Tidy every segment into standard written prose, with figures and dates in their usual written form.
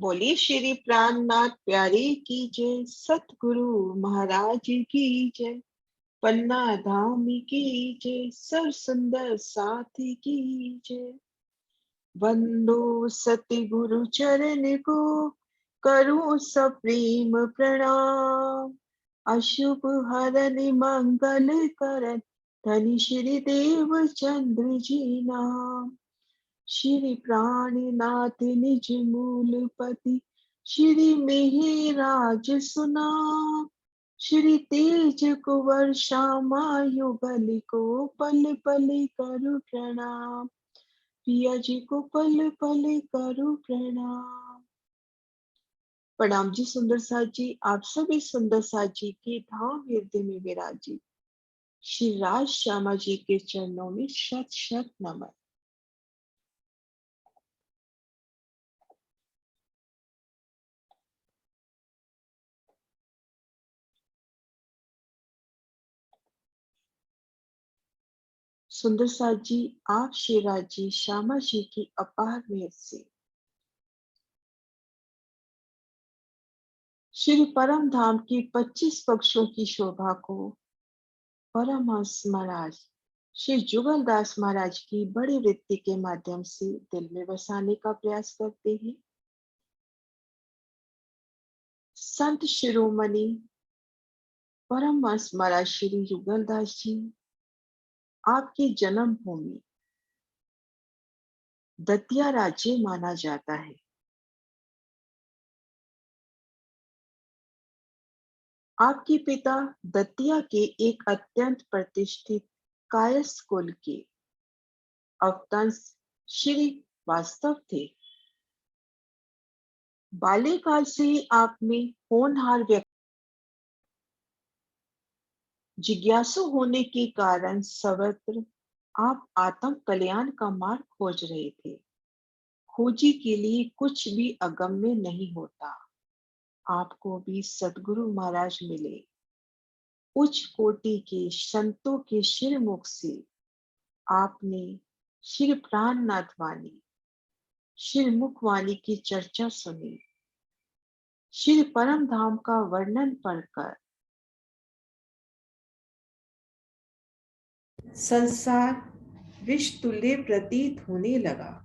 बोलिए श्री प्राणनाथ प्यारे की जय, सतगुरु महाराज की जय, पन्ना धाम की जय, सर सुंदर साथी की जय। वंदो सतगुरु चरण को, करूं सप्रेम प्रणाम। अशुभ हरन मंगल करन, धनी श्री देव चंद्र जी नाम। श्री प्राणनाथ निज मूलपति, श्री मेहराज सुनाम। श्री तेज कुंवर श्यामा युगल को, पल पल करु प्रणाम। पिया जी को पल पल करु प्रणाम। प्रणाम जी सुंदर साथ जी, आप सभी सुंदर साथ जी के धाम हृदय में विराजित श्री राज श्यामा जी के चरणों में शत शत नमन। सुंदर साथ जी, आप शिवराज जी श्यामा जी की अपार मेहर से श्री परम धाम की 25 पक्षों की शोभा को परमहंस महाराज श्री जुगलदास महाराज की बड़ी वृत्ति के माध्यम से दिल में बसाने का प्रयास करते हैं। संत शिरोमणि परमहंस महाराज श्री जुगलदास जी, आपकी जन्म भूमि दतिया राज्य माना जाता है। आपके पिता दतिया के एक अत्यंत प्रतिष्ठित कायस्थ कुल के अवतंस श्री वास्तव थे। बाल्यकाल से ही आप में होनहार व्यक्ति जिज्ञासु होने के कारण सर्वत्र आप आत्म कल्याण का मार्ग खोज रहे थे। खोजी के लिए कुछ भी अगम्य नहीं होता। आपको भी सदगुरु महाराज मिले, उच्च कोटि के संतों के शिरमुख से आपने श्री प्राणनाथ वाणी, श्री मुखवाणी की चर्चा सुनी। श्री परम धाम का वर्णन पढ़कर संसार विष तुल्य प्रतीत होने लगा।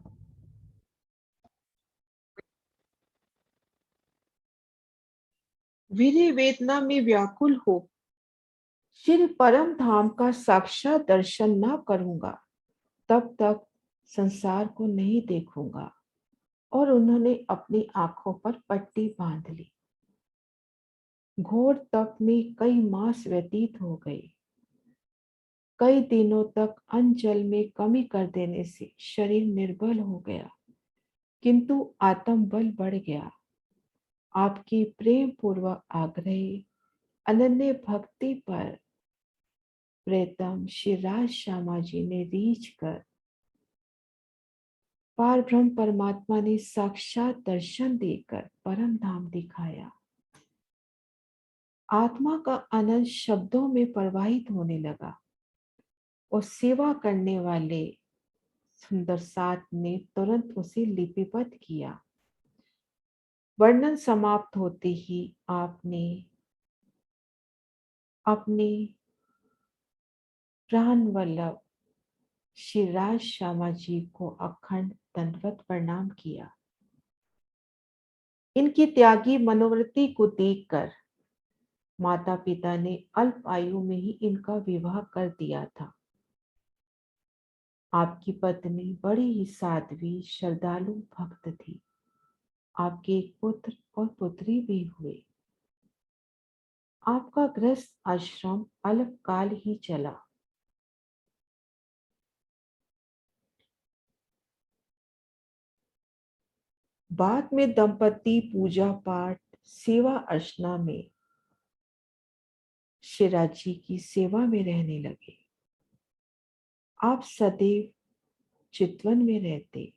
वीर्य वेदना में व्याकुल हो श्री परम धाम का साक्षात दर्शन न करूंगा तब तक संसार को नहीं देखूंगा। और उन्होंने अपनी आंखों पर पट्टी बांध ली। घोर तप में कई मास व्यतीत हो गए। कई दिनों तक अन्न जल में कमी कर देने से शरीर निर्बल हो गया, किंतु आत्म बल बढ़ गया। आपकी प्रेम पूर्वक आग्रह अनन्य भक्ति पर प्रेतम श्री राज श्यामा जी ने रीझ कर पार ब्रह्म परमात्मा ने साक्षात दर्शन देकर परम धाम दिखाया। आत्मा का आनंद शब्दों में प्रवाहित होने लगा और सेवा करने वाले सुंदर साथ ने तुरंत उसे लिपिबद्ध किया। वर्णन समाप्त होते ही आपने अपने प्राण वल्लभ श्री राज श्यामा जी को अखंड दंडवत प्रणाम किया। इनकी त्यागी मनोवृत्ति को देखकर माता पिता ने अल्प आयु में ही इनका विवाह कर दिया था। आपकी पत्नी बड़ी ही साध्वी श्रद्धालु भक्त थी। आपके एक पुत्र और पुत्री भी हुए। आपका गृहस्थ आश्रम अल्पकाल ही चला। बाद में दंपति पूजा पाठ सेवा अर्चना में शिवराज जी की सेवा में रहने लगे। आप सदैव चितवन में रहते,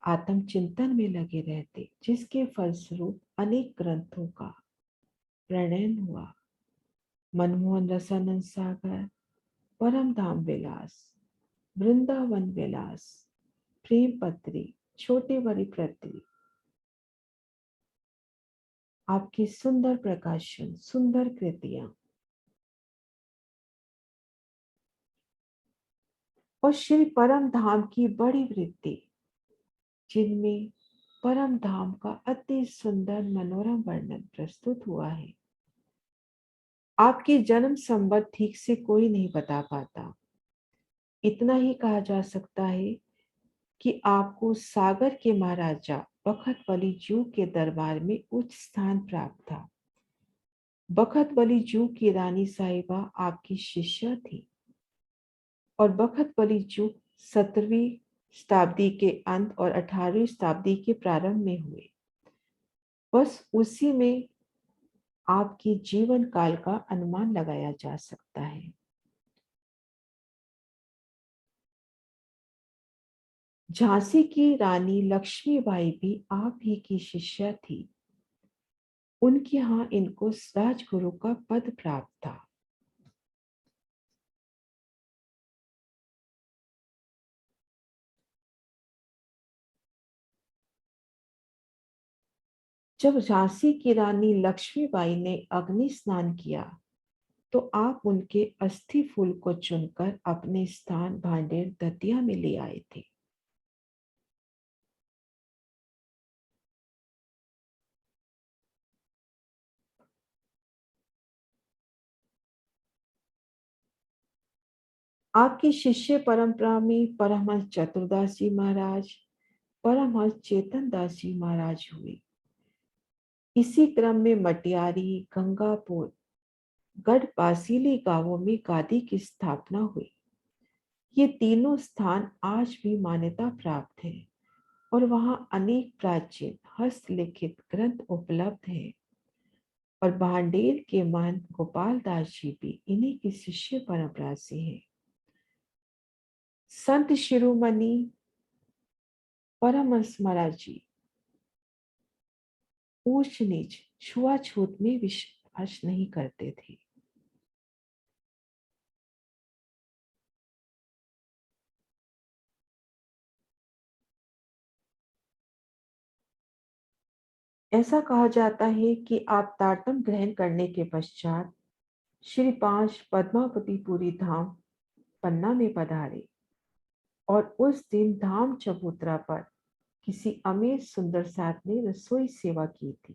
आत्म चिंतन में लगे रहते, जिसके फलस्वरूप अनेक ग्रंथों का प्रणयन हुआ। मनमोहन रसानंद सागर, परम धाम विलास, वृंदावन विलास, प्रेम पत्री, छोटे बड़ी पत्री, आपकी सुंदर प्रकाशन, सुंदर कृतियां और श्री परम धाम की बड़ी वृत्ति, जिनमें परम धाम का अति सुंदर मनोरम वर्णन प्रस्तुत हुआ है। आपकी जन्म संबत ठीक से कोई नहीं बता पाता। इतना ही कहा जा सकता है कि आपको सागर के महाराजा बखत बली जू के दरबार में उच्च स्थान प्राप्त था। बखत बली जू की रानी साहिबा आपकी शिष्या थी और बखत बली जू 17वीं शताब्दी के अंत और 18वीं शताब्दी के प्रारंभ में हुए। बस उसी में आपके जीवन काल का अनुमान लगाया जा सकता है। झांसी की रानी लक्ष्मीबाई भी आप ही की शिष्या थी। उनके यहाँ इनको राजगुरु का पद प्राप्त था। जब झांसी की रानी लक्ष्मीबाई ने अग्नि स्नान किया तो आप उनके अस्थि फूल को चुनकर अपने स्थान भांडेर दतिया में ले आए थे। आपकी शिष्य परंपरा में परमहंस चतुर्दास जी महाराज, परमहंस चेतन दास जी महाराज हुए। इसी क्रम में मटियारी, गंगापुर, गढ़पासीली गांवों में गादी की स्थापना हुई। ये तीनों स्थान आज भी मान्यता प्राप्त हैं और वहां अनेक प्राचीन हस्तलिखित ग्रंथ उपलब्ध हैं। और भांडेर के महंत गोपाल दास जी भी इन्हीं की शिष्य परंपरा से हैं। संत शिरोमणि परमहंस महाराज जी ऊंच नीच छुआछूत में विश्वास नहीं करते थे। ऐसा कहा जाता है कि आप ताटम ग्रहण करने के पश्चात श्री 5 पद्मावतीपुरी धाम पन्ना में पधारे और उस दिन धाम चबूतरा पर किसी अमीर सुंदर साथ ने रसोई सेवा की थी।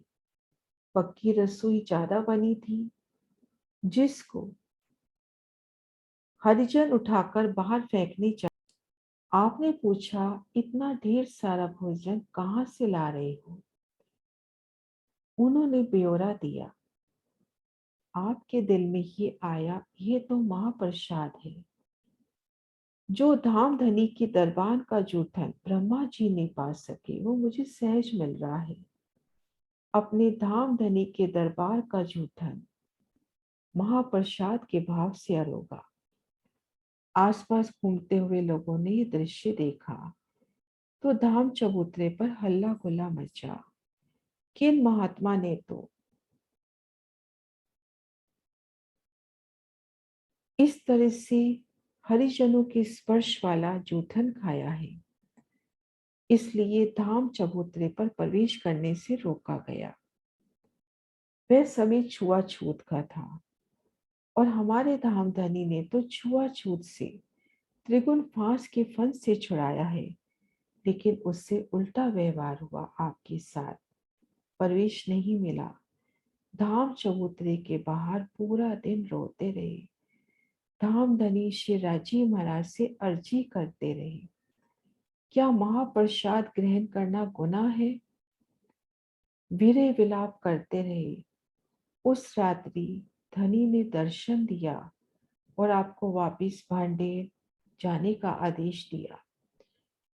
पक्की रसोई ज्यादा बनी थी, जिसको हरिजन उठाकर बाहर फेंकने जा। आपने पूछा, इतना ढेर सारा भोजन कहाँ से ला रहे हो? उन्होंने ब्यौरा दिया। आपके दिल में ये आया, ये तो महाप्रसाद है। जो धाम धनी के दरबार का जूठन ब्रह्मा जी ने पा सके वो मुझे सहज मिल रहा है। अपने धाम धनी के दरबार का जूठन महाप्रसाद के भाव से अरोगा। आसपास घूमते हुए लोगों ने ये दृश्य देखा तो धाम चबूतरे पर हल्ला गुल्ला मचा। किन महात्मा ने तो इस तरह से हरिजनों के स्पर्श वाला जूठन खाया है, इसलिए धाम चबूतरे पर प्रवेश करने से रोका गया। वह समय छुआछूत का था और हमारे धाम धनी ने तो छुआछूत से त्रिगुण फांस के फन से छुड़ाया है, लेकिन उससे उल्टा व्यवहार हुआ। आपके साथ प्रवेश नहीं मिला। धाम चबूतरे के बाहर पूरा दिन रोते रहे। धाम धनी श्री राजी महाराज से अर्जी करते रहे, क्या महाप्रसाद ग्रहण करना गुनाह है? वीरे विलाप करते रहे। उस रात्रि धनी ने दर्शन दिया और आपको वापिस भांडेर जाने का आदेश दिया।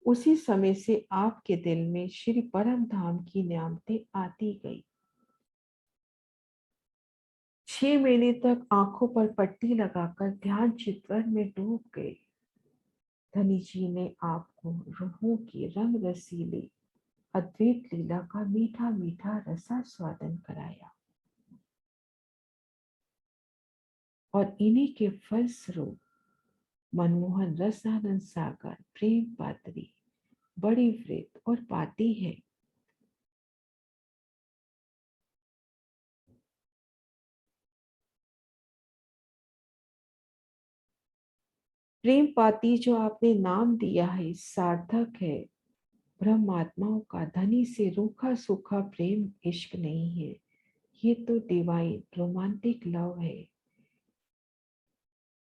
उसी समय से आपके दिल में श्री परम धाम की न्यामतें आती गई। 6 महीने तक आंखों पर पट्टी लगाकर ध्यान चितवन में डूब गए। धनी जी ने आपको रूहों की रंग रसीली अद्वैत लीला का मीठा मीठा रसास्वादन कराया और इन्हीं के फलस्वरूप मनमोहन रसानंद सागर प्रेम पात्री बड़ी वृत और पाती है। प्रेम पाती जो आपने नाम दिया है सार्थक है। ब्रह्म आत्माओं का धनी से रूखा सूखा प्रेम इश्क नहीं है, ये तो डिवाइन रोमांटिक लव है।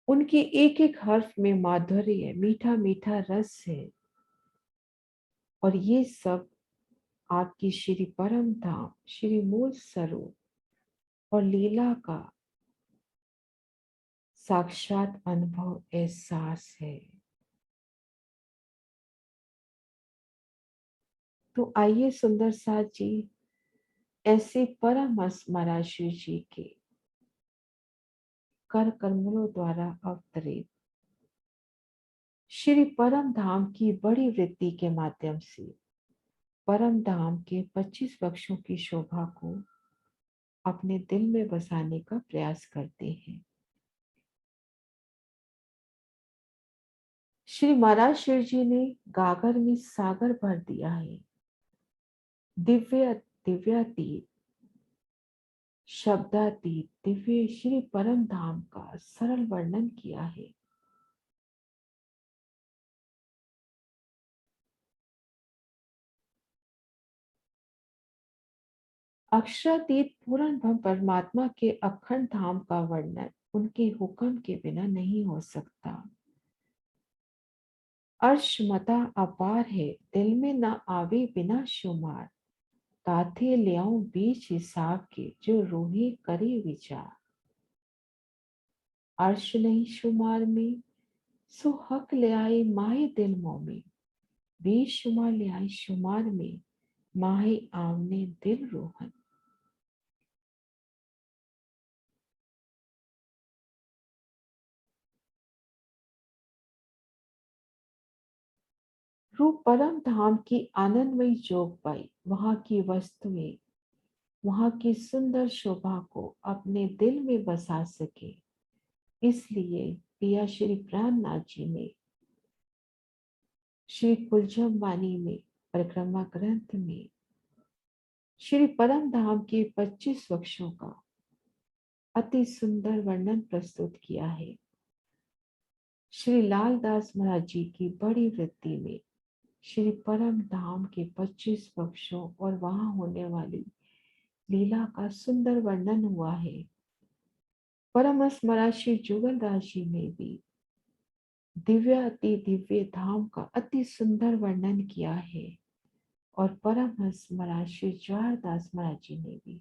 उनके एक एक हर्फ में माधुर्य है, मीठा मीठा रस है। और ये सब आपकी श्री परम धाम, श्री मूल स्वरूप और लीला का साक्षात अनुभव एहसास है। तो आइए सुंदर साथ जी ऐसे परमहंस महाराज शिव जी के कर कमलों द्वारा अवतरित श्री परम धाम की बड़ी वृद्धि के माध्यम से परम धाम के 25 वृक्षों की शोभा को अपने दिल में बसाने का प्रयास करते हैं। श्री महाराज शिव जी ने गागर में सागर भर दिया है। दिव्य दिव्यातीत शब्दातीत दिव्य श्री परम धाम का सरल वर्णन किया है। अक्षरातीत पूर्ण ब्रह्म परमात्मा के अखंड धाम का वर्णन उनके हुक्म के बिना नहीं हो सकता। अर्श मता अपार है, दिल में न आवे बिना शुमार। ताथे ल्याऊं बीच हिसाब के, जो रूहे करे विचार। अर्श नहीं शुमार में, सो हक ले आए माहे दिल मोह में। बेशुमार ले आए शुमार में, माहे आमने दिल रोहन। रूप परम धाम की आनंदमयी जोग पाई, वहां की वस्तुएं वहां की सुंदर शोभा को अपने दिल में बसा सके। इसलिए पिया श्री प्राणनाथ जी ने श्री कुलजम वाणी में परिक्रमा ग्रंथ में श्री परम धाम के 25 वृक्षों का अति सुंदर वर्णन प्रस्तुत किया है। श्री लालदास महाराज जी की बड़ी वृत्ति में श्री परम धाम के 25 वृक्षों और वहां होने वाली लीला का सुंदर वर्णन हुआ है। परमहंस महाराज श्री जुगल दास जी ने भी दिव्य अति दिव्य धाम का अति सुंदर वर्णन किया है। और परमहंस महाराज श्री ज्वारदास महाराज जी ने भी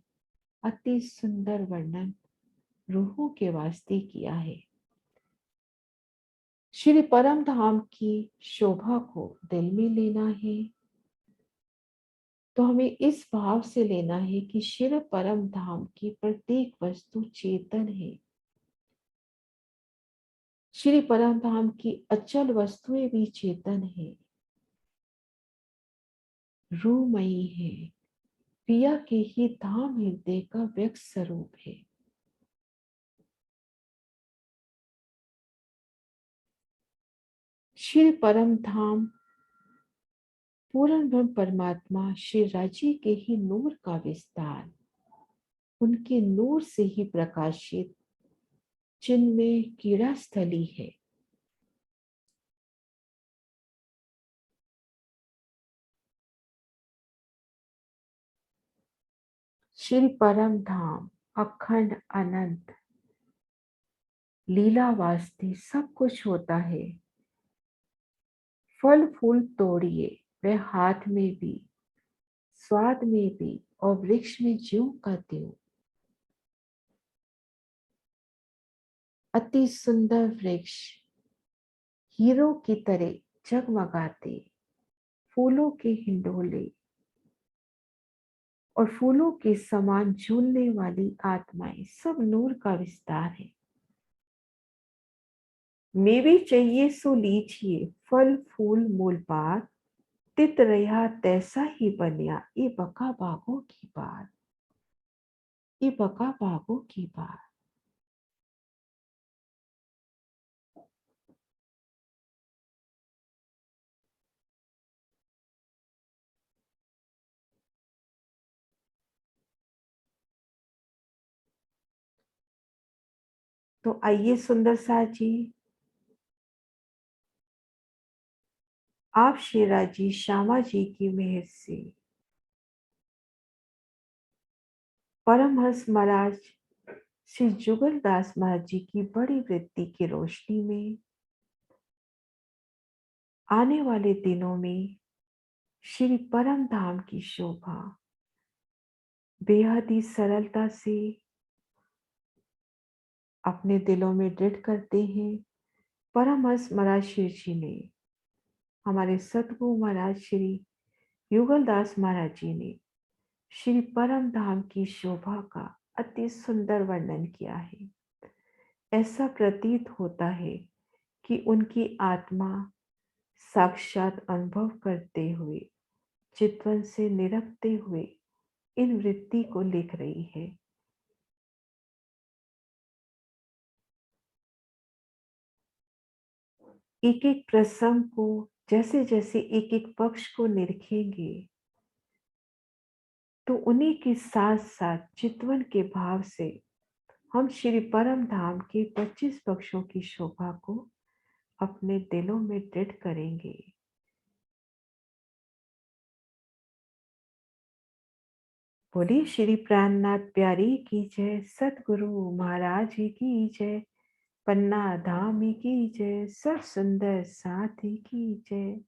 अति सुंदर वर्णन रूहों के वास्ते किया है। श्री परम धाम की शोभा को दिल में लेना है तो हमें इस भाव से लेना है कि श्री परम धाम की प्रत्येक वस्तु चेतन है। श्री परम धाम की अचल वस्तुएं भी चेतन है, रूमयी है, पिया के ही धाम हृदय का व्यक्त स्वरूप है। श्री परम धाम पूर्ण ब्रह्म परमात्मा श्री राजी के ही नूर का विस्तार, उनके नूर से ही प्रकाशित जिनमें कीड़ा स्थली है। श्री परम धाम अखंड अनंत लीला वास्ते सब कुछ होता है। फल फूल तोड़िए वह हाथ में भी, स्वाद में भी और वृक्ष में ज्यों का त्यों। अति सुंदर वृक्ष हीरो की तरह जगमगाते, फूलों के हिंडोले और फूलों के समान झूलने वाली आत्माएं सब नूर का विस्तार है। मेवे चाहिए सो लीजिए, फल फूल मूल बात। तित रहा तैसा ही बनिया, ये बका बागों की बात, ये बका बागों की बात। तो आइए सुंदर सा जी आप शेरा जी श्यामा जी की मेहर से परमहंस महाराज श्री जुगल दास महाराज जी की बड़ी वृत्ति की रोशनी में आने वाले दिनों में श्री परम धाम की शोभा बेहद ही सरलता से अपने दिलों में दृढ़ करते हैं। परमहंस महाराज शिव जी ने, हमारे सतगुरु महाराज श्री युगल दास महाराज जी ने श्री परम धाम की शोभा का अति सुंदर वर्णन किया है। ऐसा प्रतीत होता है कि उनकी आत्मा साक्षात अनुभव करते हुए, चितवन से निरखते हुए इन वृत्ति को लिख रही है। एक एक प्रसंग को, जैसे जैसे एक एक पक्ष को निरखेंगे तो उन्हीं के साथ साथ चितवन के भाव से हम श्री परम धाम के 25 पक्षों की शोभा को अपने दिलों में दृढ़ करेंगे। बोलिए श्री प्राणनाथ प्यारी की जय, सतगुरु महाराज की जय, पन्ना धाम की जय, सब सुंदर साथी की जय।